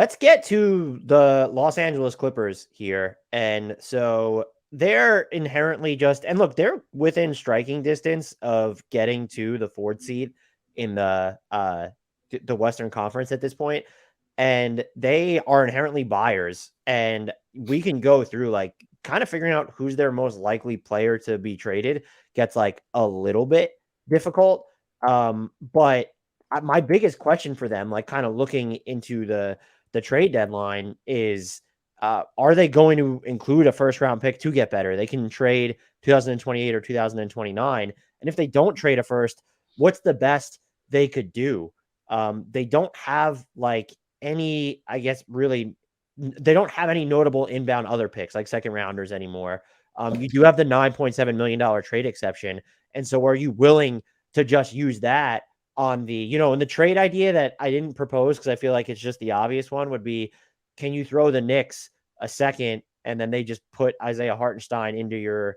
Let's get to the Los Angeles Clippers here. And so they're inherently just, and look, they're within striking distance of getting to the fourth seed in the Western Conference at this point. And they are inherently buyers. And we can go through like kind of figuring out who's their most likely player to be traded gets like a little bit difficult. But my biggest question for them, like kind of looking into the trade deadline is are they going to include a first round pick to get better? They can trade 2028 or 2029. And if they don't trade a first, what's the best they could do? They don't have like any, I guess, really, they don't have any notable inbound other picks like second rounders anymore. You do have the $9.7 million trade exception. And so are you willing to just use that on the, and the trade idea that I didn't propose because I feel like it's just the obvious one would be, can you throw the Knicks a second and then they just put Isaiah Hartenstein into your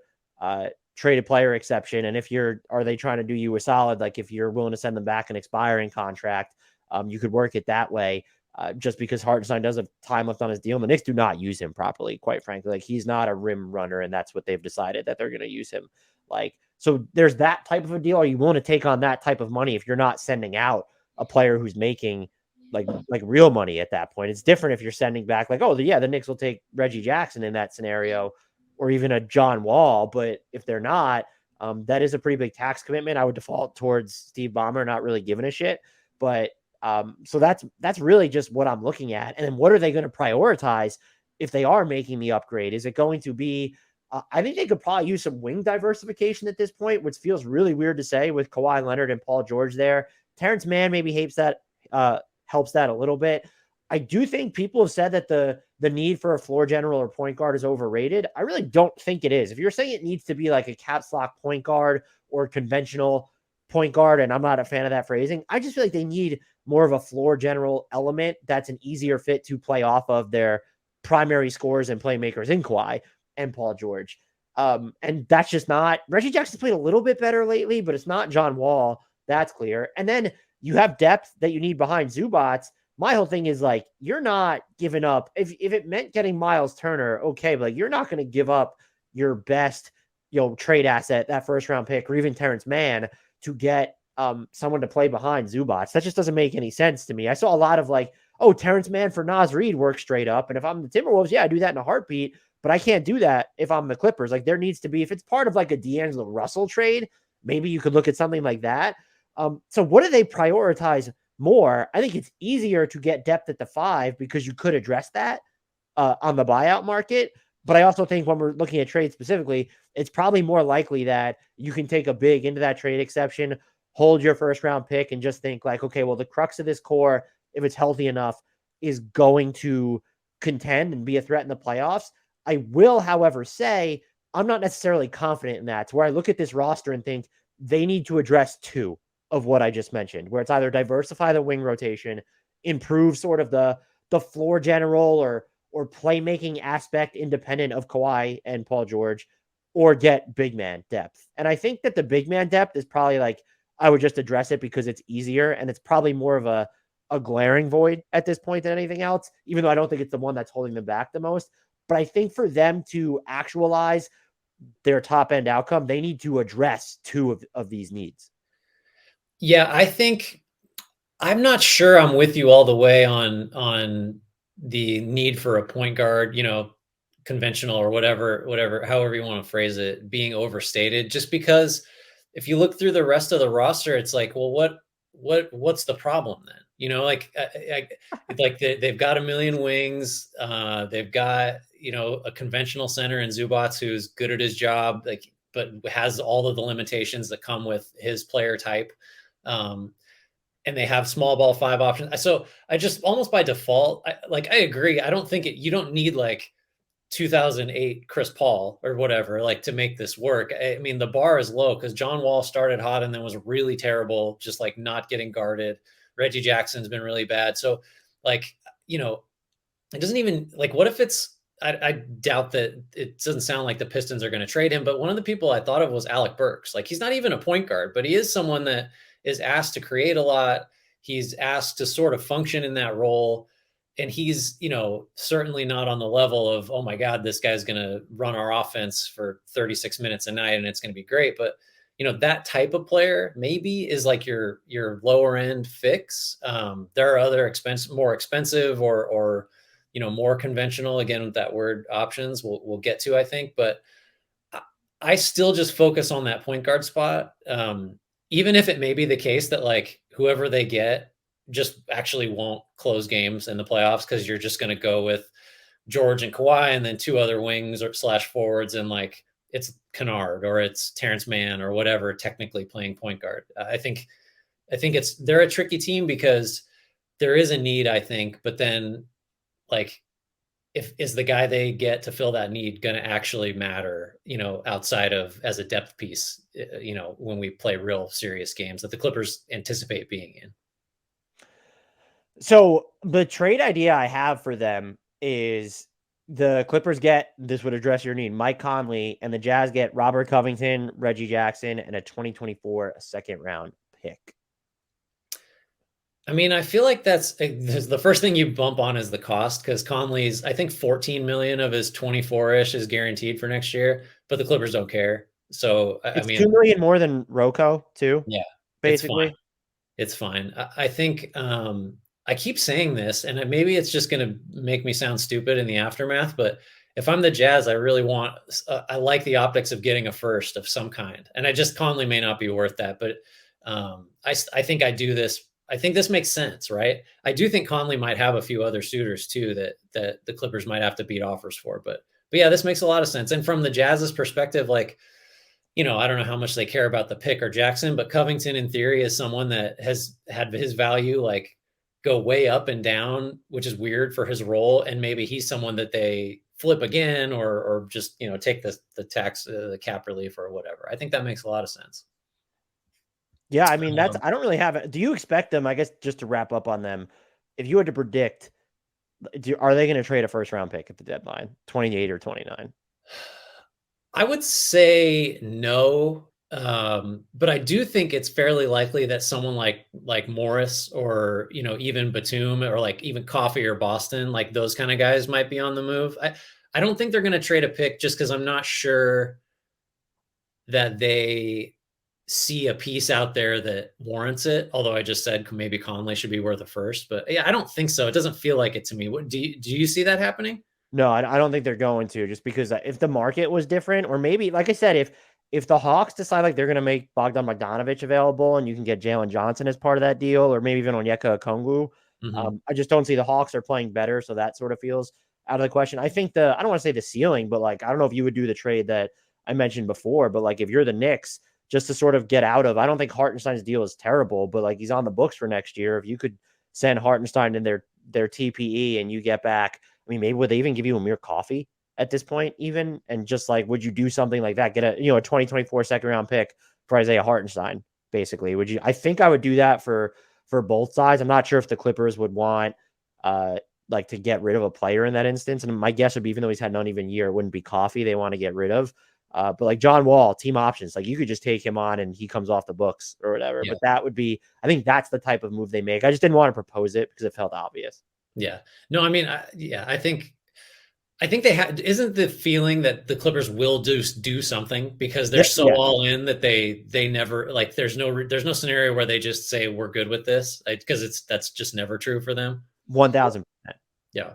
traded player exception? And if are they trying to do you a solid? Like if you're willing to send them back an expiring contract, you could work it that way. Just because Hartenstein does have time left on his deal. And the Knicks do not use him properly, quite frankly. Like he's not a rim runner, and that's what they've decided that they're going to use him. Like, so there's that type of a deal. Are you willing to take on that type of money if you're not sending out a player who's making like real money at that point? It's different if you're sending back like, oh, yeah, the Knicks will take Reggie Jackson in that scenario, or even a John Wall. But if they're not, that is a pretty big tax commitment. I would default towards Steve Ballmer, not really giving a shit. But so that's really just what I'm looking at. And then what are they going to prioritize if they are making the upgrade? Is it going to be I think they could probably use some wing diversification at this point, which feels really weird to say with Kawhi Leonard and Paul George there. Terrence Mann maybe helps that a little bit. I do think people have said that the need for a floor general or point guard is overrated. I really don't think it is. If you're saying it needs to be like a caps lock point guard or conventional point guard, and I'm not a fan of that phrasing, I just feel like they need more of a floor general element that's an easier fit to play off of their primary scorers and playmakers in Kawhi and Paul George. And that's just not Reggie Jackson's played a little bit better lately, but it's not John Wall. That's clear. And then you have depth that you need behind Zubats. My whole thing is like, you're not giving up. If it meant getting Miles Turner, okay, but like, you're not going to give up your best, trade asset, that first round pick, or even Terrence Mann to get someone to play behind Zubats. That just doesn't make any sense to me. I saw a lot of like, oh, Terrence Mann for Naz Reid works straight up. And if I'm the Timberwolves, yeah, I do that in a heartbeat. But I can't do that if I'm the Clippers. Like there needs to be, if it's part of like a D'Angelo Russell trade, maybe you could look at something like that. So what do they prioritize more? I think it's easier to get depth at the 5 because you could address that on the buyout market. But I also think when we're looking at trade specifically, it's probably more likely that you can take a big into that trade exception, hold your first round pick, and just think like, okay, well, the crux of this core, if it's healthy enough, is going to contend and be a threat in the playoffs. I will, however, say I'm not necessarily confident in that. To where I look at this roster and think they need to address 2 of what I just mentioned, where it's either diversify the wing rotation, improve sort of the floor general or playmaking aspect independent of Kawhi and Paul George, or get big man depth. And I think that the big man depth is probably like I would just address it because it's easier and it's probably more of a glaring void at this point than anything else, even though I don't think it's the one that's holding them back the most. But I think for them to actualize their top end outcome, they need to address 2 of these needs. Yeah, I think I'm not sure I'm with you all the way on the need for a point guard, conventional or whatever, however you want to phrase it, being overstated. Just because if you look through the rest of the roster, it's like, well, what's the problem then? Like they've got a million wings. They've got a conventional center in Zubats who's good at his job, like, but has all of the limitations that come with his player type. And they have small ball 5 options. So I just almost by default, I agree. I don't think you don't need like 2008 Chris Paul or whatever, like to make this work. I mean, the bar is low because John Wall started hot and then was really terrible, just like not getting guarded. Reggie Jackson's been really bad. So like, it doesn't even like, what if it's, I doubt that it doesn't sound like the Pistons are going to trade him, but one of the people I thought of was Alec Burks. Like he's not even a point guard, but he is someone that is asked to create a lot. He's asked to sort of function in that role. and he's, certainly not on the level of, oh my God, this guy's going to run our offense for 36 minutes a night and it's going to be great. But, that type of player maybe is like your lower end fix. There are other more expensive or, more conventional, again, with that word options we'll get to, I think. But I still just focus on that point guard spot. Even if it may be the case that like whoever they get just actually won't close games in the playoffs because you're just going to go with George and Kawhi and then two other wings or slash forwards, and like it's Kennard or it's Terrence Mann or whatever technically playing point guard. I think they're a tricky team because there is a need, I think, but then like if is the guy they get to fill that need going to actually matter, outside of as a depth piece, when we play real serious games that the Clippers anticipate being in. So the trade idea I have for them is the Clippers get, this would address your need, Mike Conley, and the Jazz get Robert Covington, Reggie Jackson, and a 2024 second round pick. I mean, I feel like that's the first thing you bump on is the cost, because Conley's, I think 14 million of his 24-ish is guaranteed for next year, but the Clippers don't care. So I It's mean, 2 million more than Rocco too. yeah, it's fine. Basically. It's fine. I think I keep saying this, and maybe it's just going to make me sound stupid in the aftermath, but if I'm the Jazz, I really want, I like the optics of getting a first of some kind. And Conley may not be worth that, but I think I do this. I think this makes sense, right? I do think Conley might have a few other suitors too that the Clippers might have to beat offers for, but yeah, this makes a lot of sense. And from the Jazz's perspective, like, I don't know how much they care about the pick or Jackson, but Covington in theory is someone that has had his value like go way up and down, which is weird for his role. And maybe he's someone that they flip again or just, take the tax, the cap relief or whatever. I think that makes a lot of sense. Yeah, I mean, I don't really have it. Do you expect them, I guess, just to wrap up on them, if you had to predict, are they going to trade a first round pick at the deadline, 28 or 29? I would say no. But I do think it's fairly likely that someone like Morris or even Batum or like even Coffee or Boston, like those kind of guys might be on the move. I don't think they're going to trade a pick just because I'm not sure that they see a piece out there that warrants it. Although I just said maybe Conley should be worth a first, but yeah, I don't think so. It doesn't feel like it to me. What do you see that happening? No, I don't think they're going to, just because if the market was different, or maybe, like I said, if the Hawks decide like they're going to make Bogdan Bogdanovic available and you can get Jalen Johnson as part of that deal, or maybe even Onyeka Okongwu, Mm-hmm. I just don't see the Hawks are playing better, so that sort of feels out of the question. I think I don't want to say the ceiling, but like I don't know if you would do the trade that I mentioned before, but like if you're the Knicks, just to sort of get out of, I don't think Hartenstein's deal is terrible, but like he's on the books for next year. If you could send Hartenstein in their TPE and you get back, I mean, maybe would they even give you Amir Coffee at this point, even? And just like, would you do something like that? Get a 2024 second round pick for Isaiah Hartenstein, basically. Would you? I think I would do that for both sides. I'm not sure if the Clippers would want like to get rid of a player in that instance. And my guess would be, even though he's had an uneven year, it wouldn't be Coffee they want to get rid of. But like John Wall, team options, like you could just take him on and he comes off the books or whatever. Yeah. But that would be, I think that's the type of move they make. I just didn't want to propose it because it felt obvious. Yeah. No, I mean, I think they have. Isn't the feeling that the Clippers will do something because they're so Yeah. all in that they never, like there's no scenario where they just say we're good with this, because that's just never true for them. 1,000%. Yeah.